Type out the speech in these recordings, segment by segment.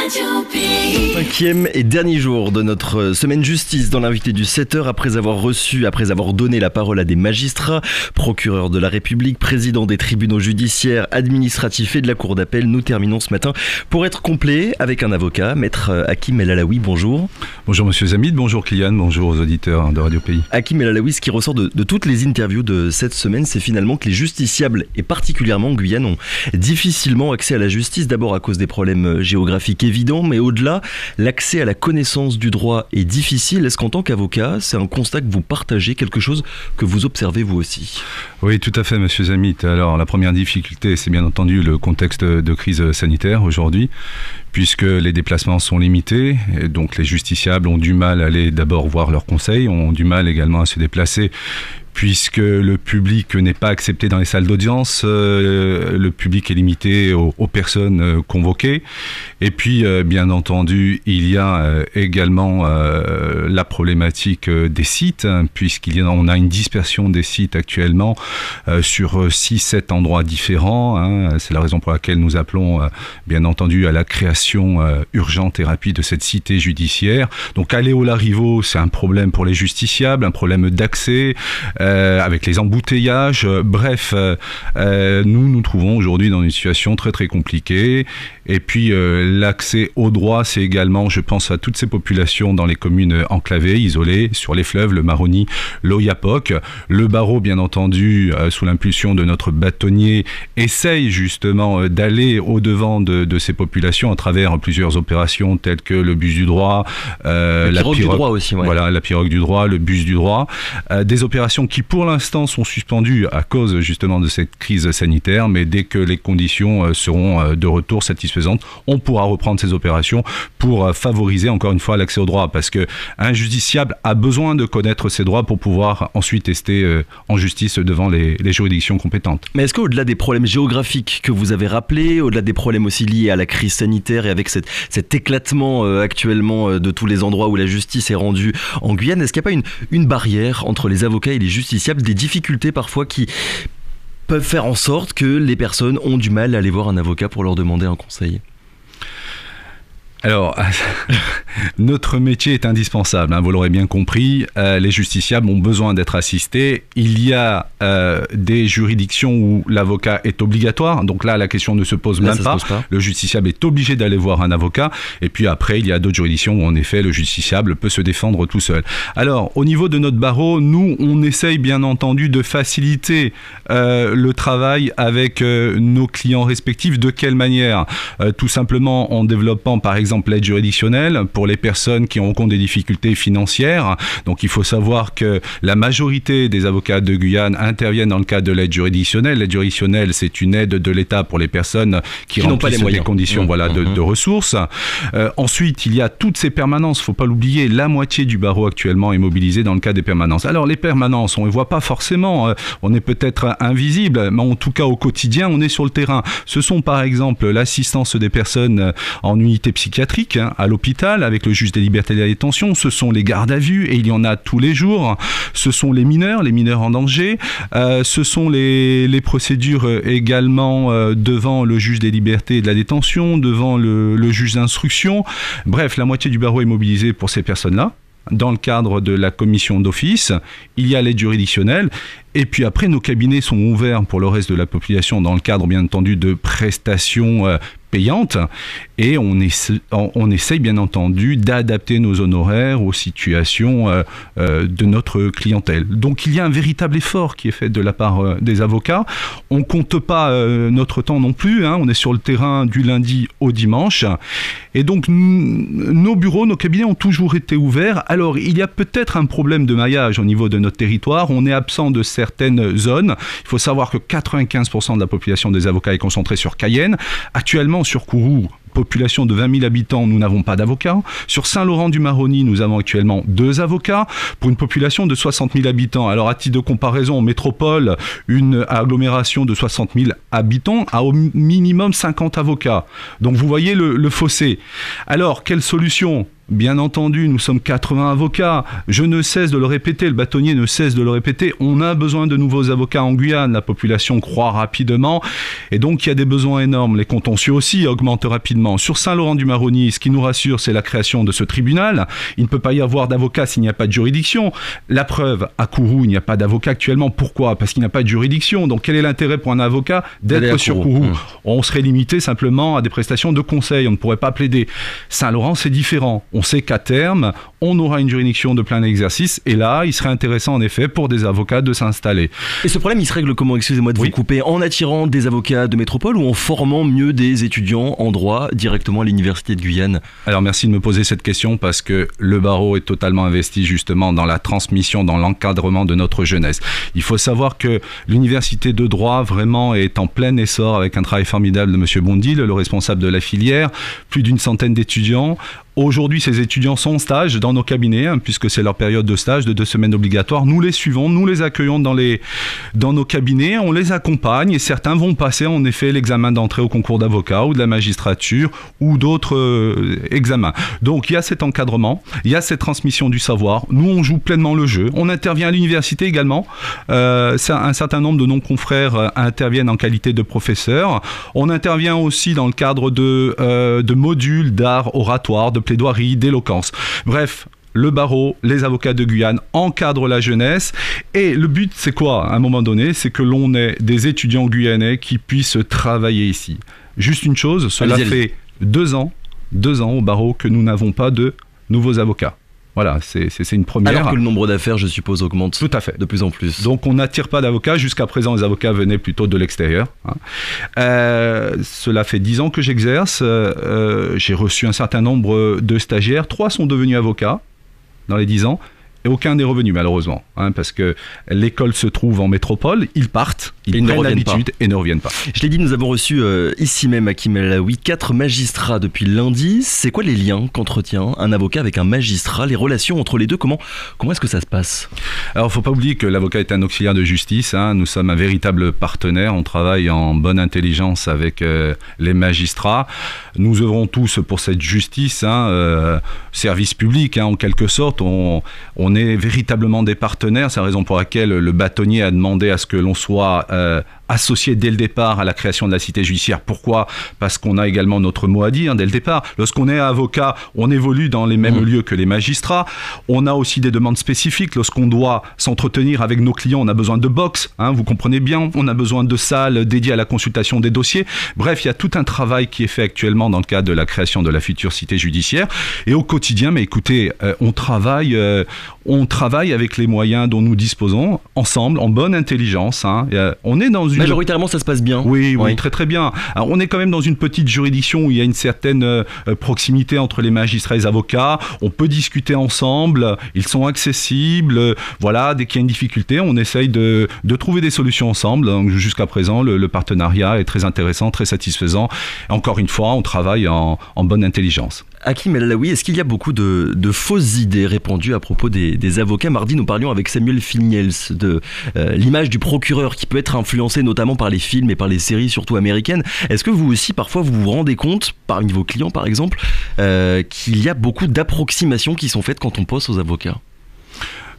Cinquième et dernier jour de notre semaine justice dans l'invité du 7h, après avoir donné la parole à des magistrats, procureurs de la République, présidents des tribunaux judiciaires, administratifs et de la cour d'appel. Nous terminons ce matin pour être complet avec un avocat, maître Hakim El Alaoui. Bonjour. Bonjour monsieur Zamid, bonjour Kylian, bonjour aux auditeurs de Radio Pays. Hakim El Alaoui, ce qui ressort de toutes les interviews de cette semaine, c'est finalement que les justiciables, et particulièrement en Guyane, ont difficilement accès à la justice, d'abord à cause des problèmes géographiques évidents, mais au-delà, l'accès à la connaissance du droit est difficile. Est-ce qu'en tant qu'avocat, c'est un constat que vous partagez, quelque chose que vous observez vous aussi? Oui, tout à fait, monsieur Zamit. Alors, la première difficulté, c'est bien entendu le contexte de crise sanitaire aujourd'hui, puisque les déplacements sont limités, et donc les justiciables ont du mal à aller d'abord voir leurs conseils, ont du mal également à se déplacer, puisque le public n'est pas accepté dans les salles d'audience, le public est limité aux personnes convoquées. Et puis, bien entendu, il y a également la problématique des sites, hein, puisqu'on a une dispersion des sites actuellement sur 6-7 endroits différents. Hein. C'est la raison pour laquelle nous appelons, bien entendu, à la création urgente et rapide de cette cité judiciaire. Donc, aller au Larivot, c'est un problème pour les justiciables, un problème d'accès, avec les embouteillages. Bref, nous trouvons aujourd'hui dans une situation très très compliquée. Et puis l'accès au droit, c'est également, je pense à toutes ces populations dans les communes enclavées, isolées, sur les fleuves, le Maroni, l'Oyapock. Le barreau, bien entendu, sous l'impulsion de notre bâtonnier, essaye justement d'aller au-devant de ces populations à travers plusieurs opérations telles que le bus du droit, la pirogue du droit aussi. Ouais. Voilà, la pirogue du droit, le bus du droit. Des opérations qui, pour l'instant, sont suspendues à cause justement de cette crise sanitaire, mais dès que les conditions seront de retour satisfaisantes, on pourra reprendre ces opérations pour favoriser encore une fois l'accès au droit, parce qu'un justiciable a besoin de connaître ses droits pour pouvoir ensuite tester en justice devant les juridictions compétentes. Mais est-ce qu'au-delà des problèmes géographiques que vous avez rappelés, au-delà des problèmes aussi liés à la crise sanitaire et avec cet éclatement actuellement de tous les endroits où la justice est rendue en Guyane, est-ce qu'il n'y a pas une barrière entre les avocats et les justiciables, des difficultés parfois qui peuvent faire en sorte que les personnes ont du mal à aller voir un avocat pour leur demander un conseil? Alors, notre métier est indispensable, hein, vous l'aurez bien compris, les justiciables ont besoin d'être assistés. Il y a des juridictions où l'avocat est obligatoire, donc là la question ne se pose même pas. Le justiciable est obligé d'aller voir un avocat, et puis après il y a d'autres juridictions où en effet le justiciable peut se défendre tout seul. Alors, au niveau de notre barreau, nous on essaye bien entendu de faciliter le travail avec nos clients respectifs. De quelle manière? Tout simplement en développant par exemple l'aide juridictionnelle pour les personnes qui rencontrent des difficultés financières. Donc il faut savoir que la majorité des avocats de Guyane interviennent dans le cadre de l'aide juridictionnelle. L'aide juridictionnelle, c'est une aide de l'État pour les personnes qui remplissent les conditions de ressources. Ensuite, il y a toutes ces permanences. Il ne faut pas l'oublier, la moitié du barreau actuellement est mobilisée dans le cadre des permanences. Alors les permanences, on ne les voit pas forcément. On est peut-être invisible, mais en tout cas au quotidien, on est sur le terrain. Ce sont par exemple l'assistance des personnes en unité psychiatrique, à l'hôpital avec le juge des libertés et de la détention. Ce sont les gardes à vue, et il y en a tous les jours. Ce sont les mineurs en danger. Ce sont les procédures également devant le juge des libertés et de la détention, devant le juge d'instruction. Bref, la moitié du barreau est mobilisée pour ces personnes-là. Dans le cadre de la commission d'office, il y a l'aide juridictionnelle. Et puis après, nos cabinets sont ouverts pour le reste de la population dans le cadre, bien entendu, de prestations payantes. Et on essaye, bien entendu, d'adapter nos honoraires aux situations de notre clientèle. Donc, il y a un véritable effort qui est fait de la part des avocats. On ne compte pas notre temps non plus. Hein. On est sur le terrain du lundi au dimanche. Et donc, nos bureaux, nos cabinets ont toujours été ouverts. Alors, il y a peut-être un problème de maillage au niveau de notre territoire. On est absent de certaines zones. Il faut savoir que 95% de la population des avocats est concentrée sur Cayenne. Actuellement, sur Kourou, population de 20 000 habitants, nous n'avons pas d'avocats. Sur Saint-Laurent-du-Maroni, nous avons actuellement 2 avocats pour une population de 60 000 habitants. Alors, à titre de comparaison, en métropole, une agglomération de 60 000 habitants a au minimum 50 avocats. Donc, vous voyez le fossé. Alors, quelle solution ? Bien entendu, nous sommes 80 avocats. Je ne cesse de le répéter, le bâtonnier ne cesse de le répéter. On a besoin de nouveaux avocats en Guyane. La population croît rapidement et donc il y a des besoins énormes. Les contentieux aussi augmentent rapidement. Sur Saint-Laurent-du-Maroni, ce qui nous rassure, c'est la création de ce tribunal. Il ne peut pas y avoir d'avocat s'il n'y a pas de juridiction. La preuve, à Kourou, il n'y a pas d'avocat actuellement. Pourquoi? Parce qu'il n'y a pas de juridiction. Donc quel est l'intérêt pour un avocat d'être sur Kourou? On serait limité simplement à des prestations de conseil. On ne pourrait pas plaider. Saint-Laurent, c'est différent. On sait qu'à terme, on aura une juridiction de plein exercice et là, il serait intéressant en effet pour des avocats de s'installer. Et ce problème, il se règle comment, excusez-moi de vous couper, en attirant des avocats de métropole ou en formant mieux des étudiants en droit directement à l'université de Guyane? Alors merci de me poser cette question parce que le barreau est totalement investi justement dans la transmission, dans l'encadrement de notre jeunesse. Il faut savoir que l'université de droit vraiment est en plein essor avec un travail formidable de M. Bondil, le responsable de la filière, plus d'une centaine d'étudiants. Aujourd'hui, ces étudiants sont en stage dans nos cabinets, puisque c'est leur période de stage de 2 semaines obligatoires. Nous les suivons, nous les accueillons dans nos cabinets, on les accompagne et certains vont passer en effet l'examen d'entrée au concours d'avocat ou de la magistrature ou d'autres examens. Donc il y a cet encadrement, il y a cette transmission du savoir. Nous, on joue pleinement le jeu. On intervient à l'université également. Un certain nombre de non-confrères interviennent en qualité de professeurs. On intervient aussi dans le cadre de modules d'art oratoire, de plaidoirie, d'éloquence. Bref, le barreau, les avocats de Guyane encadrent la jeunesse et le but c'est quoi à un moment donné? C'est que l'on ait des étudiants guyanais qui puissent travailler ici. Juste une chose, cela fait 2 ans au barreau que nous n'avons pas de nouveaux avocats. Voilà, c'est une première. Alors que le nombre d'affaires, je suppose, augmente. Tout à fait. De plus en plus. Donc on n'attire pas d'avocats. Jusqu'à présent, les avocats venaient plutôt de l'extérieur. Cela fait 10 ans que j'exerce. J'ai reçu un certain nombre de stagiaires. 3 sont devenus avocats dans les 10 ans. Et aucun n'est revenu malheureusement, parce que l'école se trouve en métropole, ils partent, ils prennent l'habitude et ne reviennent pas. Je l'ai dit, nous avons reçu ici même à Hakim El Alaoui 4 magistrats depuis lundi. C'est quoi les liens qu'entretient un avocat avec un magistrat, les relations entre les deux, comment est-ce que ça se passe? Alors il ne faut pas oublier que l'avocat est un auxiliaire de justice, nous sommes un véritable partenaire, on travaille en bonne intelligence avec les magistrats. Nous œuvrons tous pour cette justice, service public en quelque sorte, on est véritablement des partenaires, c'est la raison pour laquelle le bâtonnier a demandé à ce que l'on soit associé dès le départ à la création de la cité judiciaire. Pourquoi? Parce qu'on a également notre mot à dire dès le départ. Lorsqu'on est avocat, on évolue dans les mêmes lieux que les magistrats. On a aussi des demandes spécifiques. Lorsqu'on doit s'entretenir avec nos clients, on a besoin de box, vous comprenez bien. On a besoin de salles dédiées à la consultation des dossiers. Bref, il y a tout un travail qui est fait actuellement dans le cadre de la création de la future cité judiciaire. Et au quotidien, mais écoutez, on travaille avec les moyens dont nous disposons, ensemble, en bonne intelligence. On est dans Majoritairement, ça se passe bien. Oui, très très bien. Alors, on est quand même dans une petite juridiction où il y a une certaine proximité entre les magistrats et les avocats. On peut discuter ensemble, ils sont accessibles. Voilà, dès qu'il y a une difficulté, on essaye de trouver des solutions ensemble. Donc, jusqu'à présent, le partenariat est très intéressant, très satisfaisant. Et encore une fois, on travaille en bonne intelligence. Hakim El Alaoui, est-ce qu'il y a beaucoup de fausses idées répandues à propos des avocats? Mardi, nous parlions avec Samuel Finiels de l'image du procureur qui peut être influencée notamment par les films et par les séries, surtout américaines. Est-ce que vous aussi, parfois, vous vous rendez compte, parmi vos clients par exemple, qu'il y a beaucoup d'approximations qui sont faites quand on pense aux avocats?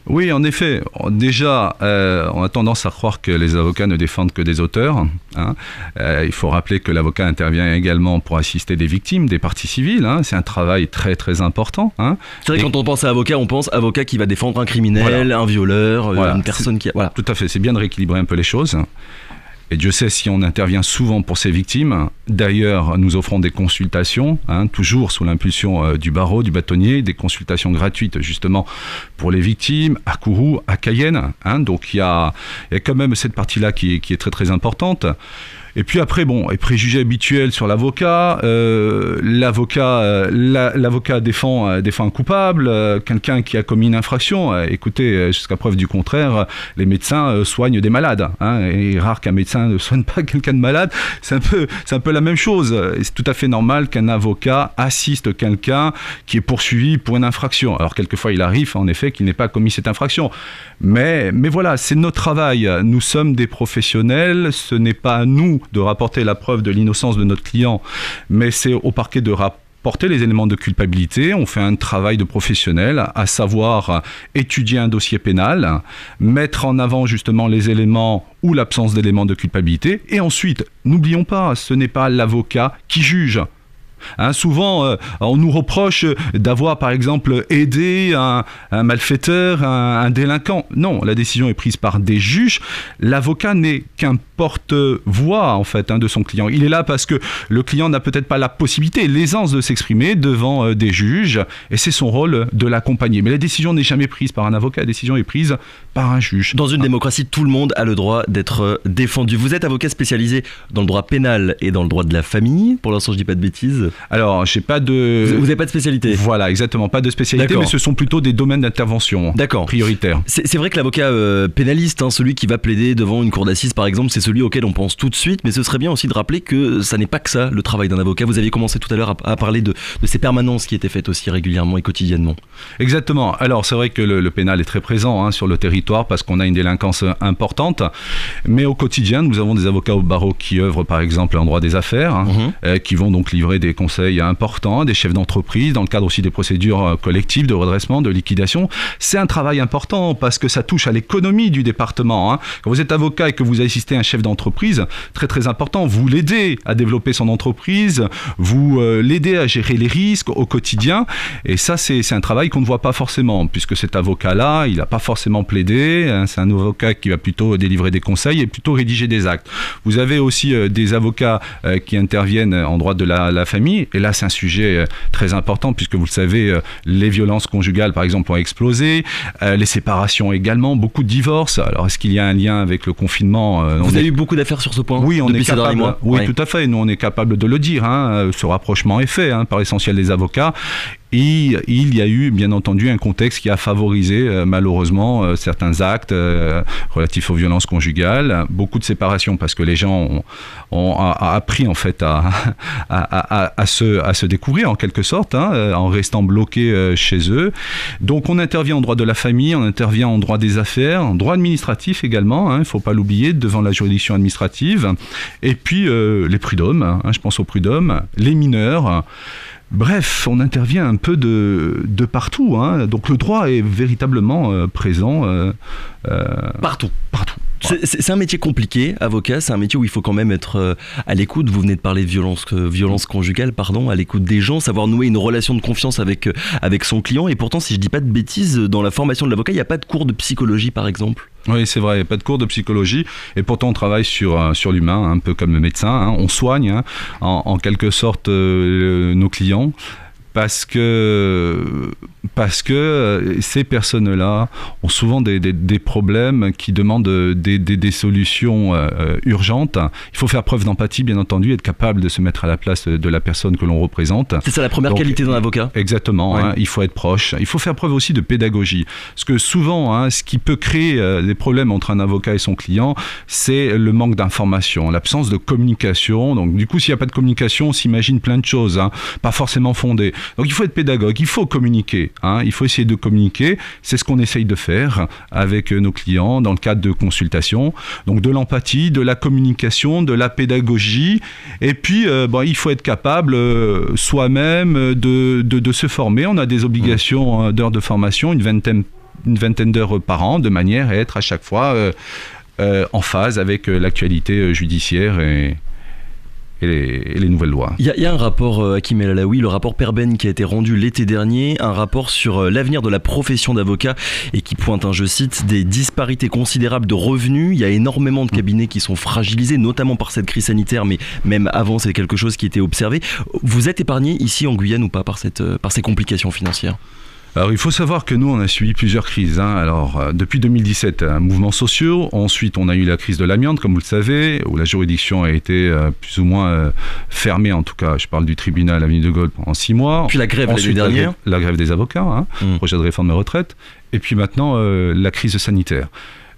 Oui, en effet. Déjà, on a tendance à croire que les avocats ne défendent que des auteurs. Il faut rappeler que l'avocat intervient également pour assister des victimes, des parties civiles. C'est un travail très très important. C'est vrai que quand on pense à avocat, on pense avocat qui va défendre un criminel, un violeur, une personne qui... Voilà. Tout à fait, c'est bien de rééquilibrer un peu les choses. Et Dieu sait si on intervient souvent pour ces victimes. D'ailleurs, nous offrons des consultations, toujours sous l'impulsion du barreau, du bâtonnier, des consultations gratuites justement pour les victimes, à Kourou, à Cayenne. Donc il y a quand même cette partie-là qui est très très importante. Et puis après, les préjugés habituels sur l'avocat. L'avocat défend un coupable, quelqu'un qui a commis une infraction. Écoutez, jusqu'à preuve du contraire, les médecins soignent des malades. Il est rare qu'un médecin ne soigne pas quelqu'un de malade. C'est un peu la même chose. Et c'est tout à fait normal qu'un avocat assiste quelqu'un qui est poursuivi pour une infraction. Alors quelquefois, il arrive en effet qu'il n'ait pas commis cette infraction. Mais voilà, c'est notre travail. Nous sommes des professionnels. Ce n'est pas à nous de rapporter la preuve de l'innocence de notre client, mais c'est au parquet de rapporter porter les éléments de culpabilité, on fait un travail de professionnel, à savoir étudier un dossier pénal, mettre en avant justement les éléments ou l'absence d'éléments de culpabilité, et ensuite, n'oublions pas, ce n'est pas l'avocat qui juge. Souvent, on nous reproche d'avoir, par exemple, aidé un malfaiteur, un délinquant. Non, la décision est prise par des juges. L'avocat n'est qu'un porte-voix, en fait, de son client. Il est là parce que le client n'a peut-être pas la possibilité, l'aisance de s'exprimer devant des juges, et c'est son rôle de l'accompagner. Mais la décision n'est jamais prise par un avocat, la décision est prise par un juge. Dans une démocratie, tout le monde a le droit d'être défendu. Vous êtes avocat spécialisé dans le droit pénal et dans le droit de la famille. Pour l'instant, je dis pas de bêtises. Alors, j'ai pas de... Vous n'avez pas de spécialité? Voilà, exactement, pas de spécialité, mais ce sont plutôt des domaines d'intervention prioritaires. C'est vrai que l'avocat pénaliste, celui qui va plaider devant une cour d'assises, par exemple, c'est celui auquel on pense tout de suite, mais ce serait bien aussi de rappeler que ça n'est pas que ça, le travail d'un avocat. Vous aviez commencé tout à l'heure à parler de ces permanences qui étaient faites aussi régulièrement et quotidiennement. Exactement. Alors, c'est vrai que le pénal est très présent sur le territoire parce qu'on a une délinquance importante, mais au quotidien, nous avons des avocats au barreau qui œuvrent, par exemple, en droit des affaires, qui vont donc livrer des conseils importants, des chefs d'entreprise, dans le cadre aussi des procédures collectives de redressement, de liquidation. C'est un travail important parce que ça touche à l'économie du département. Quand vous êtes avocat et que vous assistez un chef d'entreprise, très très important, vous l'aidez à développer son entreprise, vous l'aidez à gérer les risques au quotidien, et ça c'est un travail qu'on ne voit pas forcément, puisque cet avocat-là, il n'a pas forcément plaidé, c'est un avocat qui va plutôt délivrer des conseils et plutôt rédiger des actes. Vous avez aussi des avocats qui interviennent en droit de la famille, et là c'est un sujet très important, puisque vous le savez, les violences conjugales par exemple ont explosé, les séparations également, beaucoup de divorces. Alors est-ce qu'il y a un lien avec le confinement? Vous avez eu beaucoup d'affaires sur ce point? Oui, on est capable. Oui, tout à fait. Nous, on est capable de le dire. Ce rapprochement est fait par l'essentiel des avocats. Et il y a eu, bien entendu, un contexte qui a favorisé, malheureusement, certains actes relatifs aux violences conjugales. Beaucoup de séparations parce que les gens ont appris, en fait, à se découvrir, en quelque sorte, en restant bloqués chez eux. Donc, on intervient en droit de la famille, on intervient en droit des affaires, en droit administratif également, il ne faut pas l'oublier, devant la juridiction administrative. Et puis, les prud'hommes, je pense aux prud'hommes, les mineurs. Bref, on intervient un peu de partout. Donc le droit est véritablement présent. Partout. C'est un métier compliqué, avocat. C'est un métier où il faut quand même être à l'écoute. Vous venez de parler de violence conjugale, à l'écoute des gens, savoir nouer une relation de confiance avec son client. Et pourtant, si je dis pas de bêtises, dans la formation de l'avocat, il n'y a pas de cours de psychologie, par exemple. Oui, c'est vrai, il n'y a pas de cours de psychologie, et pourtant on travaille sur l'humain, un peu comme le médecin, on soigne en quelque sorte nos clients, parce que ces personnes-là ont souvent des problèmes qui demandent des solutions urgentes. Il faut faire preuve d'empathie, bien entendu, être capable de se mettre à la place de la personne que l'on représente. C'est ça la première qualité d'un avocat. Exactement, ouais. Il faut être proche. Il faut faire preuve aussi de pédagogie. Parce que souvent, ce qui peut créer des problèmes entre un avocat et son client, c'est le manque d'information, l'absence de communication. Donc du coup, s'il n'y a pas de communication, on s'imagine plein de choses, pas forcément fondées. Donc il faut être pédagogue, il faut communiquer. Il faut essayer de communiquer, c'est ce qu'on essaye de faire avec nos clients dans le cadre de consultations. Donc de l'empathie, de la communication, de la pédagogie, et puis il faut être capable soi-même de se former. On a des obligations d'heures de formation, une vingtaine d'heures par an, de manière à être à chaque fois en phase avec l'actualité judiciaire et les nouvelles lois. Il y a un rapport, Hakim El Alaoui, le rapport Perben qui a été rendu l'été dernier, un rapport sur l'avenir de la profession d'avocat et qui pointe, je cite, des disparités considérables de revenus. Il y a énormément de cabinets qui sont fragilisés, notamment par cette crise sanitaire, mais même avant, c'est quelque chose qui était observé. Vous êtes épargné ici en Guyane ou pas par ces complications financières ? Alors, il faut savoir que nous, on a subi plusieurs crises. Alors, depuis 2017, mouvements sociaux. Ensuite, on a eu la crise de l'amiante, comme vous le savez, où la juridiction a été plus ou moins fermée. En tout cas, je parle du tribunal Avenue de Gaulle pendant 6 mois. Puis la grève l'année dernière. La grève des avocats, projet de réforme des retraites. Et puis maintenant, la crise sanitaire.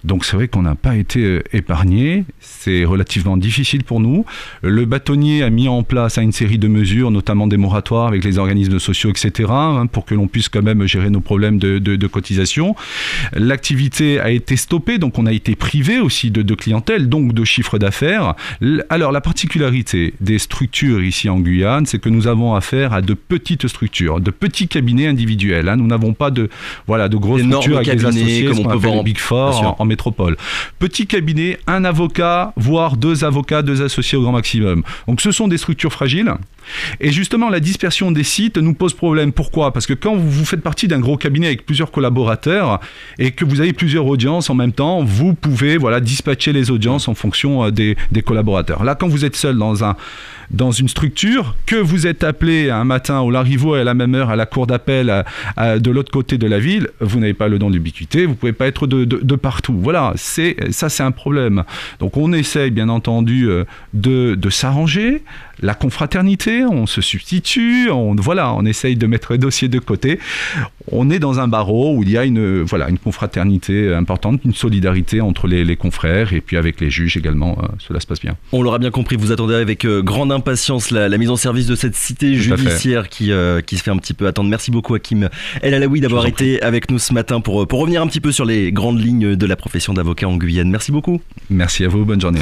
Donc c'est vrai qu'on n'a pas été épargné, c'est relativement difficile pour nous. Le bâtonnier a mis en place une série de mesures, notamment des moratoires avec les organismes sociaux, etc., pour que l'on puisse quand même gérer nos problèmes de cotisation. L'activité a été stoppée, donc on a été privé aussi de clientèle, donc de chiffre d'affaires. Alors la particularité des structures ici en Guyane, c'est que nous avons affaire à de petites structures, de petits cabinets individuels. Nous n'avons pas de grosses structures avec des associés, comme on peut voir en Big Four, en métropole. Petit cabinet, un avocat, voire 2 avocats, 2 associés au grand maximum. Donc ce sont des structures fragiles. Et justement, la dispersion des sites nous pose problème. Pourquoi ? Parce que quand vous faites partie d'un gros cabinet avec plusieurs collaborateurs et que vous avez plusieurs audiences en même temps, vous pouvez dispatcher les audiences en fonction des collaborateurs. Là, quand vous êtes seul dans une structure, que vous êtes appelé un matin au Larivot à la même heure à la cour d'appel de l'autre côté de la ville, vous n'avez pas le don d'ubiquité, vous ne pouvez pas être de partout. Voilà, c'est un problème. Donc on essaye bien entendu de s'arranger. La confraternité, on se substitue, on essaye de mettre le dossier de côté. On est dans un barreau où il y a une confraternité importante, une solidarité entre les confrères et puis avec les juges également, cela se passe bien. On l'aura bien compris, vous attendez avec grande impatience la mise en service de cette cité judiciaire qui se fait un petit peu attendre. Merci beaucoup Hakim El Alaoui d'avoir été avec nous ce matin pour revenir un petit peu sur les grandes lignes de la profession d'avocat en Guyane. Merci beaucoup. Merci à vous, bonne journée.